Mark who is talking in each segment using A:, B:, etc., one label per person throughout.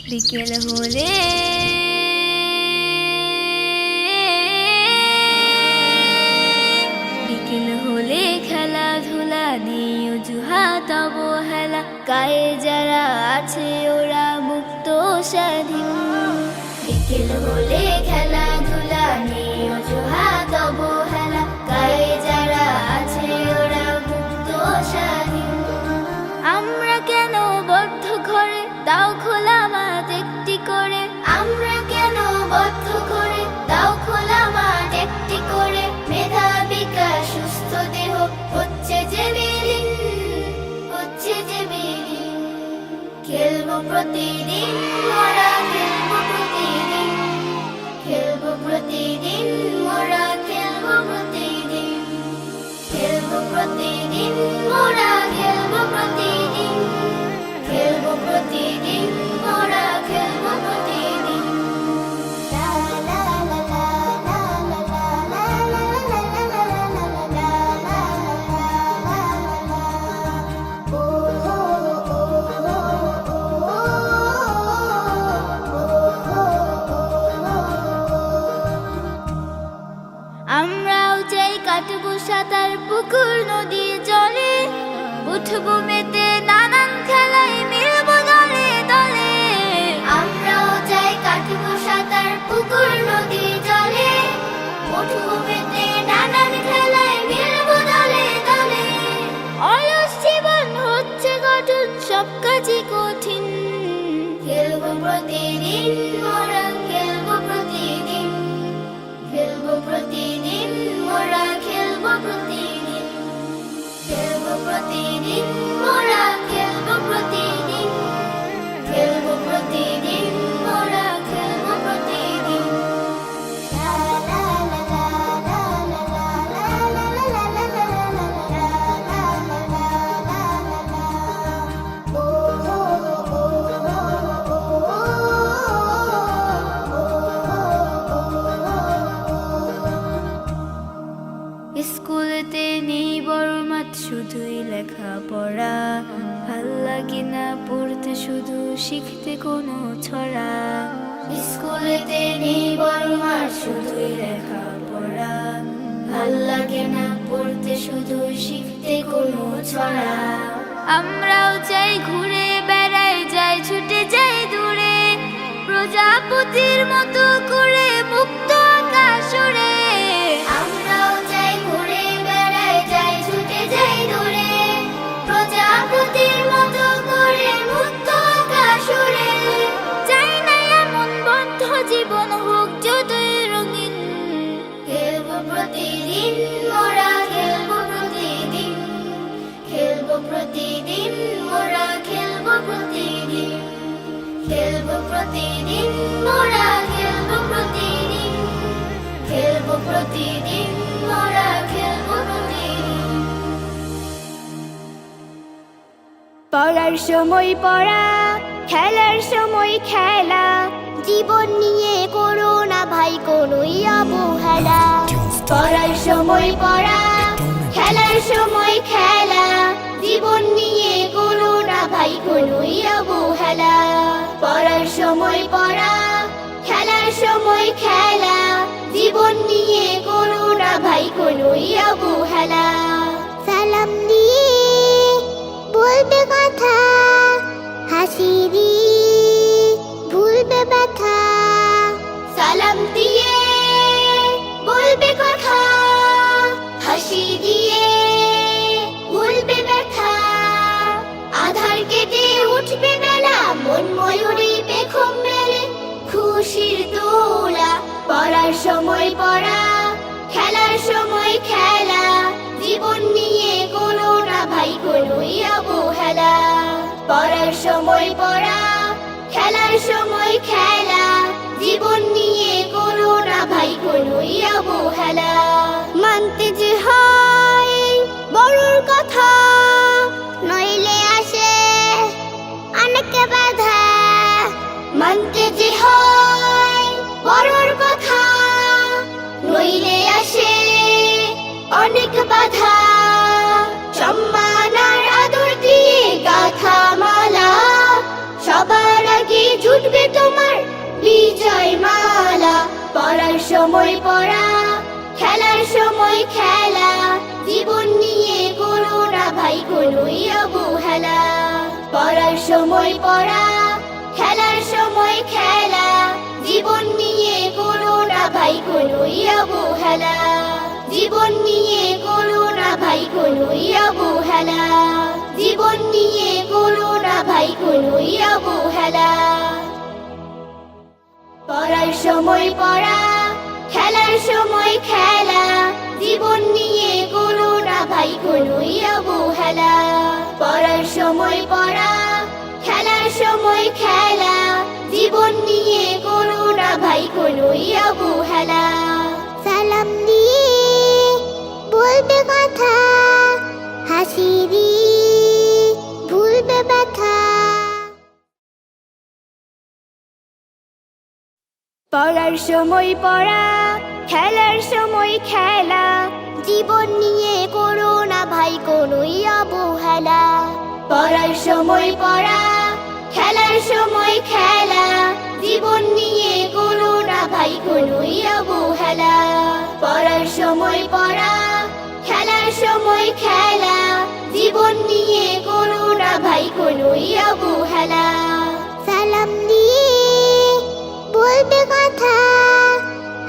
A: বিকেল হলে খেলাধুলা নিয়ে অজুহাত অবহেলা, গায়ে যারা আছে ওরা মুক্ত স্বাধীন। বিকেল হলে খেলাধুলা নিয়ে অজুহাত অবহেলা, গায়ে যারা আছে ওরা মুক্ত স্বাধীন। আমরা কেন বদ্ধ ঘরে, দাও খোলা মাঠ একটি করে। আমরা কেন বদ্ধ ঘরে, দাও খোলা মাঠ একটি করে। মেধা বিকাশ সুস্থ দেহ হচ্ছে যে বিলীন, হচ্ছে যে বিলীন। খেলবো প্রতিদিন মোরা, খেলবো প্রতিদিন, খেলবো প্রতিদিন মোরা, খেলবো প্রতিদিন, খেলবো প্রতিদিন মোরা, খেলবো প্রতিদিন, খেলবো প্রতিদিন মোরা, খেলবো প্রতিদিন। লা লা লা লা লা লা লা লা লা লা লা লা লা। ও হো ও হো ও। আমরাও চাই কাটবো সাঁতার পুকুর নদী জলে, উঠবো মেতে নানান খেলায় মিলবো দলে দলে। আমরাও চাই কাটবো সাঁতার পুকুর নদী জলে, উঠবো মেতে নানান খেলায় মিলবো দলে দলে। অলস জীবন হচ্ছে গঠন, সব কাজই কঠিন। খেলবো প্রতিদিন মোরা, খেলবো প্রতিদিন, খেলবো প্রতিদিন মোরা, খেলবো প্রতিদিন, খেলবো প্রতিদিন মোরা, খেলবো প্রতিদিন, খেলবো প্রতিদিন মোরা, খেলবো প্রতিদিন। লা লা লা লা লা লা লা লা লা লা লা লা লা। ও হো ও হো ও। স্কুলেতে নেই বড় মাঠ, শুধুই লেখাপড়া। ভাল লাগে না পড়তে, শুধু শিখতে কোনো ছড়া। স্কুলেতে নেই বড় মাঠ, শুধুই লেখাপড়া। ভাল লাগে না পড়তে, শুধু শিখতে কোনো ছড়া। আমরাও চাই ঘুরে বেড়াই, যাই ছুটে যাই দূরে, প্রজাপতির মতো করে মুক্ত আকাশ উড়ে। আমরাও চাই ঘুরে বেড়াই, যাই ছুটে যাই দূরে, প্রজাপতির মতো করে মুক্ত আকাশ উড়ে। চাই না এমন বদ্ধ জীবন হোক যতই রঙিন। খেলবো প্রতিদিন মোরা, খেলবো প্রতিদিন, খেলবো প্রতিদিন মোরা, খেলবো প্রতিদিন, খেলবো প্রতিদিন মোরা, খেলবো প্রতিদিন, খেলবো প্রতিদিন মোরা, খেলবো প্রতিদিন। পড়ার সময় পড়া, খেলার সময় খেলা, জীবন নিয়ে করো না ভাই কোনোই অবহেলা। পড়ার সময় পড়া, খেলার সময় খেলা, জীবন নিয়ে করো না ভাই কোনোই অবহেলা। পড়ার সময় পড়া, খেলার সময় খেলা, জীবন নিয়ে করো না ভাই কোনোই অবহেলা। সালাম দিয়ে বলবে কথা, হাসি দিয়ে ভুলবে ব্যথা। সালাম দিয়ে বলবে কথা, হাসি দিয়ে ভুলবে ব্যথা। আধার কেটে উঠবে বেলা, মন ময়ূরী পেখম মেলে, খুশির দোলা। পড়ার সময় পড়া, খেলার সময় খেলা, জীবন নিয়ে করো না ভাই কোনোই অবহেলা। পড়ার সময় পড়া, খেলার সময় খেলা, জীবন নিয়ে করো না ভাই কোনোই অবহেলা। মানতে যে হয় বড়র কথা, নইলে আসে অনেক বাধা। মানতে যে হয় বড়র কথা, নইলে আসে অনেক বাধা। সম্মান আর আদর দিয়ে গাথা মালা, সব বিজয় মালা। পড়ার সময় পড়া, খেলার সময় খেলা, জীবন নিয়ে করো না ভাই কোনোই অবহেলা। পড়ার সময় পড়া, খেলার সময় খেলা, জীবন নিয়ে করো না ভাই কোনোই অবহেলা। জীবন নিয়ে করো না ভাই কোনোই অবহেলা। জীবন নিয়ে করো না ভাই কোনোই অবহেলা। পড়ার সময় পড়া, খেলার সময় খেলা, জীবন নিয়ে করো না ভাই কোনোই অবহেলা। পড়ার সময় পড়া, খেলার সময় খেলা, জীবন নিয়ে করো না ভাই কোনোই অবহেলা। সালাম দিয়ে বলবে কথা, হাসি দিয়ে ভুলবে ব্যথা। পড়ার সময় পড়া, খেলার সময় খেলা, জীবন নিয়ে করো না ভাই কোনোই অবহেলা। পড়ার সময় পড়া, খেলার সময় খেলা, জীবন নিয়ে করো না ভাই কোনোই অবহেলা। পড়ার সময় পড়া, খেলার সময় খেলা, জীবন নিয়ে করো না ভাই কোনোই অবহেলা। সালাম দিয়ে বলবে কথা,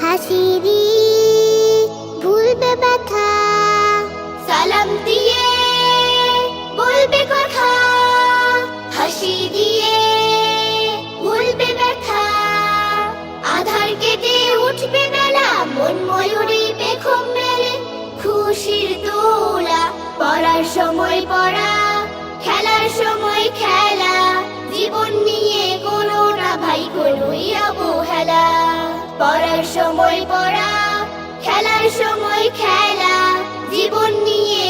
A: হাসি দিয়ে ভুলবে ব্যথা। সালাম দিয়ে বলবে কথা, হাসি দিয়ে ভুলবে ব্যথা। আধার কেটে উঠবে বেলা, মন ময়ূরী পেখম মেলে খুশির দোলা। পড়ার সময় পড়া, খেলার সময় খেলা, জীবন নিয়ে করো না ভাই কোনোই অবহেলা। পড়ার সময় পড়া, খেলার সময় খেলা, জীবন নিয়ে